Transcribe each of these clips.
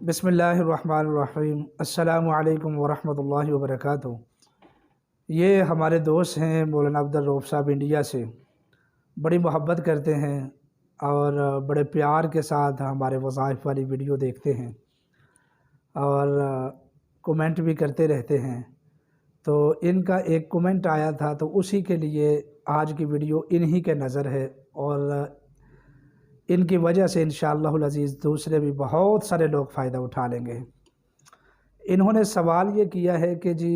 बिस्मिल्लाहिर्रहमानिर्रहीम। अस्सलामु अलैकुम वरहमतुल्लाहि वबरकातुहू। ये हमारे दोस्त हैं मौलाना अब्दुल रऊफ़ साहब इंडिया से, बड़ी मोहब्बत करते हैं और बड़े प्यार के साथ हमारे वज़ाइफ़ वाली वीडियो देखते हैं और कमेंट भी करते रहते हैं। तो इनका एक कमेंट आया था, तो उसी के लिए आज की वीडियो इन्हीं के नज़र है और इनकी वजह से इंशाअल्लाहुल अज़ीज़ दूसरे भी बहुत सारे लोग फ़ायदा उठा लेंगे। इन्होंने सवाल ये किया है कि जी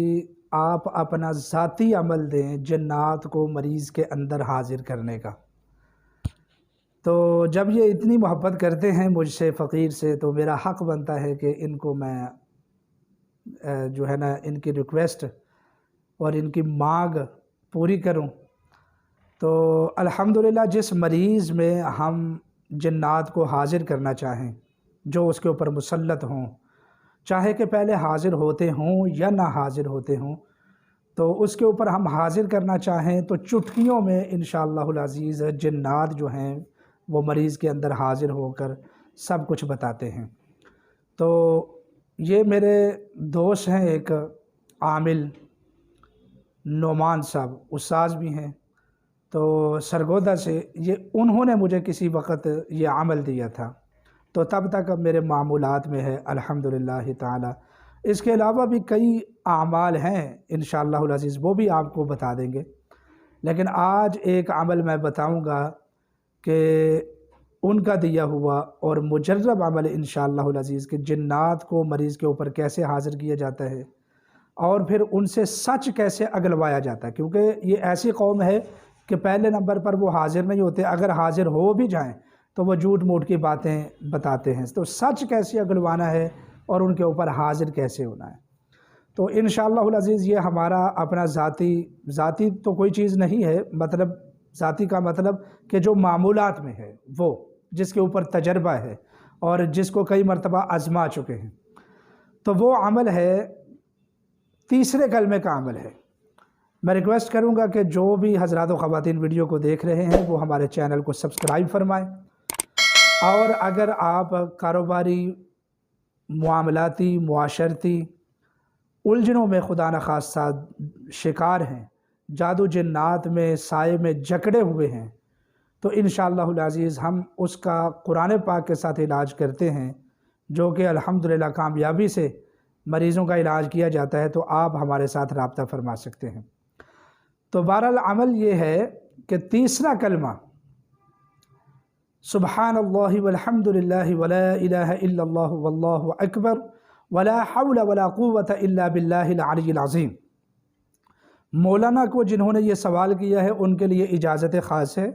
आप अपना ज़ाती अमल दें जन्नात को मरीज़ के अंदर हाज़िर करने का। तो जब ये इतनी मोहब्बत करते हैं मुझसे फ़कीर से, तो मेरा हक़ बनता है कि इनको मैं जो है ना इनकी रिक्वेस्ट और इनकी मांग पूरी करूं। तो अल्हम्दुलिल्लाह जिस मरीज़ में हम जन्नात को हाज़िर करना चाहें, जो उसके ऊपर मुसल्लत हों, चाहे कि पहले हाज़िर होते हों या ना हाज़िर होते हों, तो उसके ऊपर हम हाज़िर करना चाहें तो चुटकियों में इंशाअल्लाहुल अज़ीज़ जन्नात जो हैं वो मरीज़ के अंदर हाज़िर होकर सब कुछ बताते हैं। तो ये मेरे दोस्त हैं, एक आमिल नोमान साहब उस्ताद भी हैं, तो सरगोदा से, ये उन्होंने मुझे किसी वक़्त ये अमल दिया था, तो तब तक अब मेरे मामूलात में है अल्हम्दुलिल्लाह ताला। इसके अलावा भी कई आमाल हैं इंशाअल्लाहुल अज़ीज़, वो भी आपको बता देंगे। लेकिन आज एक अमल मैं बताऊंगा कि उनका दिया हुआ और मुजर्रब अमल इंशाअल्लाहुल अज़ीज़ कि जन्नात को मरीज़ के ऊपर कैसे हाज़िर किया जाता है और फिर उनसे सच कैसे अगलवाया जाता है। क्योंकि ये ऐसी कौम है कि पहले नंबर पर वो हाज़िर नहीं होते, अगर हाज़िर हो भी जाएं तो वो झूठ मूठ की बातें बताते हैं। तो सच कैसे अगलवाना है और उनके ऊपर हाज़िर कैसे होना है, तो इंशाअल्लाहुल अज़ीज़ ये हमारा अपना ज़ाती तो कोई चीज़ नहीं है, मतलब ज़ाती का मतलब कि जो मामूलात में है, वो जिसके ऊपर तजर्बा है और जिसको कई मरतबा आज़मा चुके हैं। तो वो अमल है, तीसरे कलमे का अमल है। मैं रिक्वेस्ट करूंगा कि जो भी हज़रात व ख़वातीन वीडियो को देख रहे हैं वो हमारे चैनल को सब्सक्राइब फरमाएं, और अगर आप कारोबारी, मुआमलाती, मुआशरती उलझनों में खुदा न खास्ता शिकार हैं, जादू जन्नात में साए में जकड़े हुए हैं, तो इंशाअल्लाहुल अज़ीज़ हम उसका कुरान पाक के साथ इलाज करते हैं, जो कि अल्हम्दुलिल्लाह कामयाबी से मरीज़ों का इलाज किया जाता है। तो आप हमारे साथ राब्ता फरमा सकते हैं। तो बहरहाल अमल ये है कि तीसरा कलमा सुब्हानल्लाहि वल्हम्दुलिल्लाहि वला इलाहा इल्लल्लाहु वल्लाहु अकबर वला हौला वला कुव्वता इल्ला बिल्लाहिल अलिय्यिल अज़ीम। मौलाना को जिन्होंने ये सवाल किया है उनके लिए इजाज़त ख़ास है,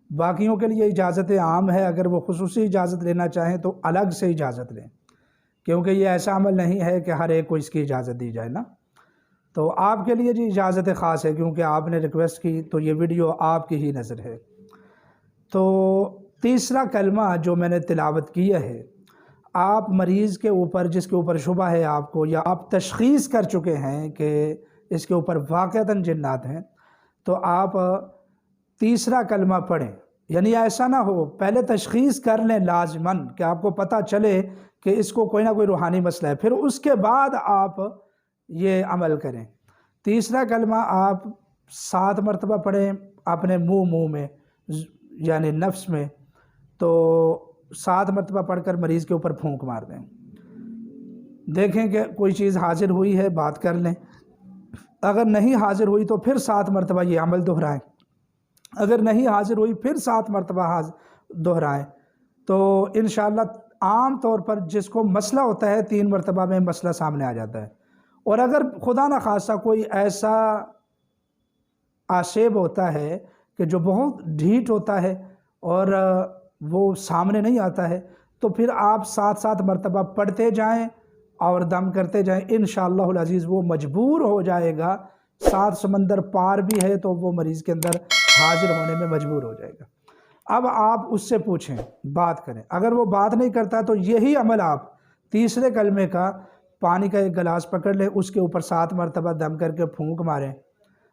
बाकियों के लिए इजाज़त आम है। अगर वो खुसूसी इजाज़त लेना चाहें तो अलग से इजाज़त लें, क्योंकि ये ऐसा अमल नहीं है कि हर एक को इसकी इजाज़त दी जाए ना। तो आपके लिए जी इजाज़त ख़ास है, क्योंकि आपने रिक्वेस्ट की तो ये वीडियो आपकी ही नज़र है। तो तीसरा कलमा जो मैंने तिलावत किया है, आप मरीज़ के ऊपर जिसके ऊपर शुबा है आपको, या आप तशख़ीस कर चुके हैं कि इसके ऊपर वाक़अतन जिन्नात हैं, तो आप तीसरा कलमा पढ़ें। यानी ऐसा ना हो, पहले तशख़ीस कर लें लाज़िमन कि आपको पता चले कि इसको कोई ना कोई रूहानी मसला है, फिर उसके बाद आप ये अमल करें। तीसरा कलमा आप 7 मरतबा पढ़ें अपने मुंह में, यानी नफ्स में। तो 7 मरतबा पढ़कर मरीज़ के ऊपर फूंक मार दें, देखें कि कोई चीज़ हाजिर हुई है, बात कर लें। अगर नहीं हाजिर हुई तो फिर 7 मरतबा ये अमल दोहराएं। अगर नहीं हाजिर हुई फिर 7 मरतबा दोहराएं। तो इंशाअल्लाह आम तौर पर जिसको मसला होता है 3 मरतबा में मसला सामने आ जाता है। और अगर खुदा न खासा कोई ऐसा आशेब होता है कि जो बहुत ढीठ होता है और वो सामने नहीं आता है, तो फिर आप 7-7 मरतबा पढ़ते जाएं और दम करते जाएं। इंशाअल्लाहुल अज़ीज़ वो मजबूर हो जाएगा, 7 समंदर पार भी है तो वो मरीज़ के अंदर हाजिर होने में मजबूर हो जाएगा। अब आप उससे पूछें, बात करें। अगर वो बात नहीं करता तो यही अमल आप तीसरे कलमे का, पानी का एक गिलास पकड़ लें, उसके ऊपर 7 मरतबा दम करके फूंक मारें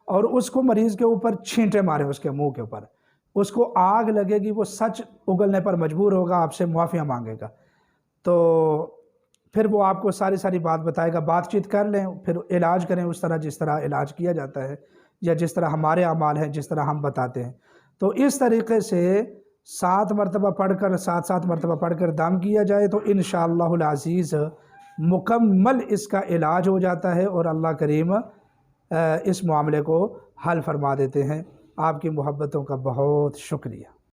और उसको मरीज़ के ऊपर छींटे मारें, उसके मुंह के ऊपर। उसको आग लगेगी, वो सच उगलने पर मजबूर होगा, आपसे मुआफ़िया मांगेगा। तो پھر وہ آپ کو ساری بات بتائے گا، بات چیت کر لیں، پھر علاج کریں اس طرح جس طرح علاج کیا جاتا ہے، یا جس طرح ہمارے اعمال ہیں جس طرح ہم بتاتے ہیں۔ تو اس طریقے سے 7 مرتبہ پڑھ کر دم کیا جائے تو انشاءاللہ العزیز مکمل اس کا علاج ہو جاتا ہے، اور اللہ کریم اس معاملے کو حل فرما دیتے ہیں۔ آپ کی محبتوں کا بہت شکریہ۔